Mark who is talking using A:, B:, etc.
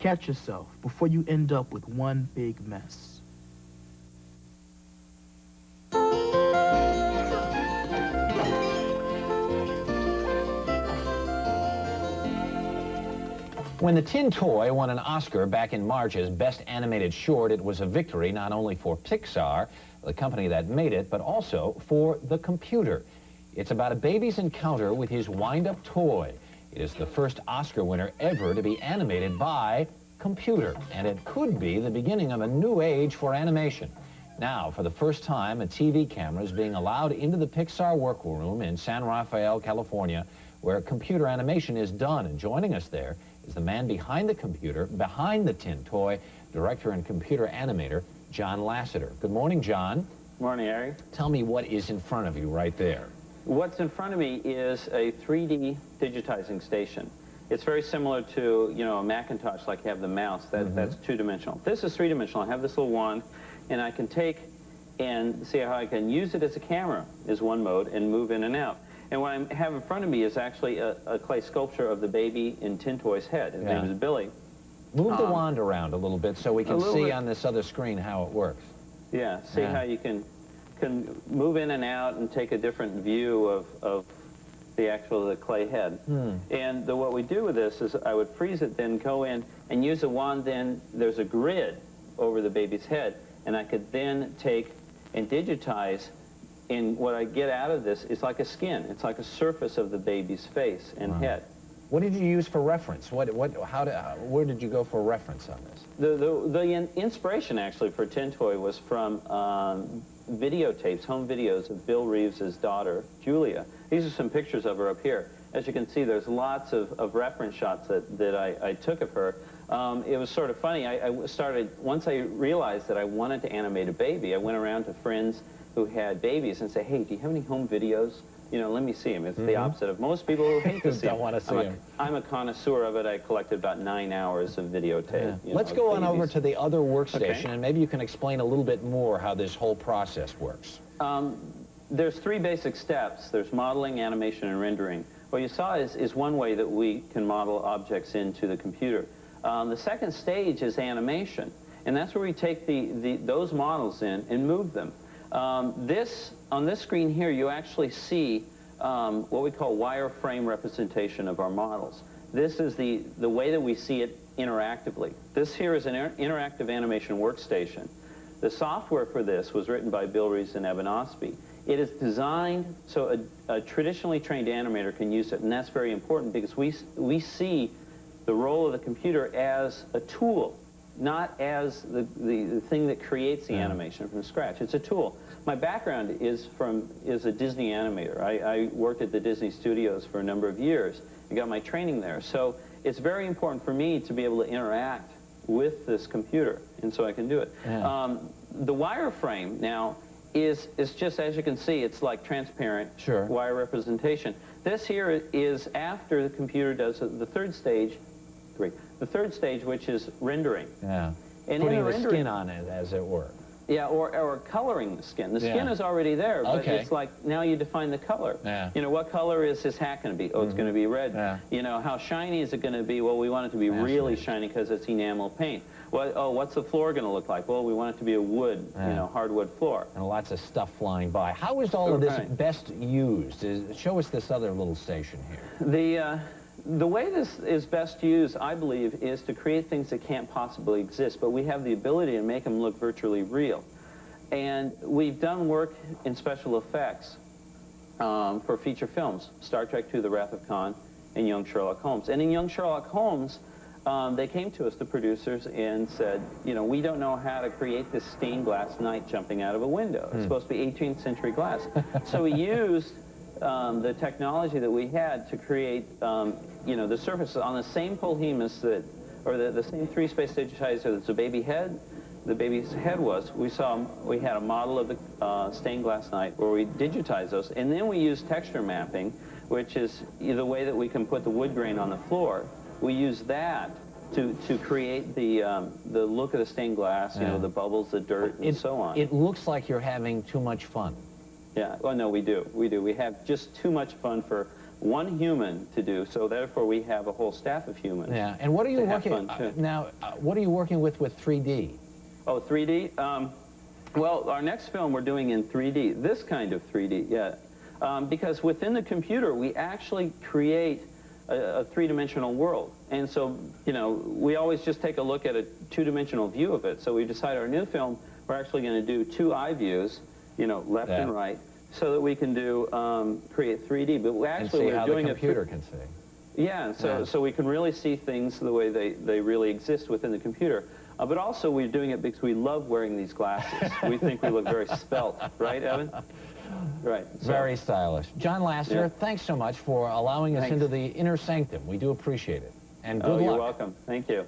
A: Catch yourself before you end up with one big mess.
B: When The Tin Toy won an Oscar back in March as Best Animated Short, it was a victory not only for Pixar, the company that made it, but also for the computer. It's about a baby's encounter with his wind-up toy. It is the first Oscar winner ever to be animated by computer, and it could be the beginning of a new age for animation. Now, for the first time, a TV camera is being allowed into the Pixar workroom in San Rafael, California, where computer animation is done. And joining us there is the man behind the computer, behind the Tin Toy, director and computer animator, John Lasseter. Good morning, John.
C: Morning, Harry.
B: Tell me what is in front of you right there.
C: What's in front of me is a 3D digitizing station. It's very similar to, you know, a Macintosh, like you have the mouse. That's two-dimensional. This is three-dimensional. I have this little wand, and I can take and see how I can use it as a camera, is one mode, and move in and out. And what I have in front of me is actually a clay sculpture of the baby in Tin Toy's head. His name is Billy.
B: Move the wand around a little bit so we can see on this other screen how it works.
C: Yeah, see how you can move in and out and take a different view of the clay head. And what we do with this is I would freeze it, then go in and use the wand. Then there's a grid over the baby's head, and I could then take and digitize. And what I get out of this is like a skin. It's like a surface of the baby's face and head.
B: What did you use for reference? Where did you go for reference on this?
C: The inspiration actually for Tin Toy was from videotapes, home videos of Bill Reeves's daughter, Julia. These are some pictures of her up here. As you can see, there's lots of reference shots that I took of her. It was sort of funny. Once I realized that I wanted to animate a baby, I went around to friends who had babies and say, hey, do you have any home videos? You know, let me see them. It's the opposite of most people who hate to see them.
B: Don't want to see them.
C: I'm a connoisseur of it. I collected about 9 hours of videotape.
B: Let's go on over to the other workstation, and maybe you can explain a little bit more how this whole process works.
C: There's 3 basic steps. There's modeling, animation, and rendering. What you saw is one way that we can model objects into the computer. The second stage is animation, and that's where we take those models in and move them. On this screen here, you actually see what we call wireframe representation of our models. This is the way that we see it interactively. This here is an interactive animation workstation. The software for this was written by Bill Reeves and Evan Osby. It is designed so a traditionally trained animator can use it, and that's very important because we see the role of the computer as a tool, not as the thing that creates the animation from scratch. It's a tool. My background is a Disney animator. I worked at the Disney studios for a number of years and got my training there. So it's very important for me to be able to interact with this computer, and so I can do it. The wireframe now is just, as you can see, it's like transparent wire representation. This here is after the computer does the third stage, which is rendering. And
B: putting the skin on it, as it were.
C: Yeah, or coloring the skin. The skin is already there, but it's like now you define the color. You know, what color is his hat going to be? Oh, it's going to be red. You know, how shiny is it going to be? Well, we want it to be really shiny because it's enamel paint. What's the floor going to look like? Well, we want it to be a wood, you know, hardwood floor.
B: And lots of stuff flying by. How is all of this best used? Show us this other little station here.
C: The way this is best used, I believe, is to create things that can't possibly exist, but we have the ability to make them look virtually real. And we've done work in special effects for feature films, Star Trek II, The Wrath of Khan, and Young Sherlock Holmes. And in Young Sherlock Holmes, they came to us, the producers, and said, you know, we don't know how to create this stained glass knight jumping out of a window. It's supposed to be 18th century glass. So we used the technology that we had to create, you know, the surface on the same polhemus the same 3-space digitizer that the baby's head was. We had a model of the stained glass knight where we digitized those, and then we used texture mapping, which is the way that we can put the wood grain on the floor. We use that to create the look of the stained glass, you know, the bubbles, the dirt, and so on.
B: It looks like you're having too much fun.
C: Yeah, well, no, we do. We have just too much fun for one human to do, so therefore we have a whole staff of humans.
B: Yeah, and what are you working what are you working with 3D?
C: Oh, 3D? Well, our next film we're doing in 3D, this kind of 3D, yeah. Because within the computer, we actually create a three-dimensional world. And so, you know, we always just take a look at a two-dimensional view of it. So we decided our new film, we're actually going to do two eye views, you know, left and right, so that we can do create 3D. But we actually
B: we're doing the computer can see.
C: Yeah, so we can really see things the way they really exist within the computer. But also we're doing it because we love wearing these glasses. We think we look very svelte, right, Evan? Right. So.
B: Very stylish. John Lasseter, thanks so much for allowing us into the inner sanctum. We do appreciate it. And good luck.
C: You're welcome. Thank you.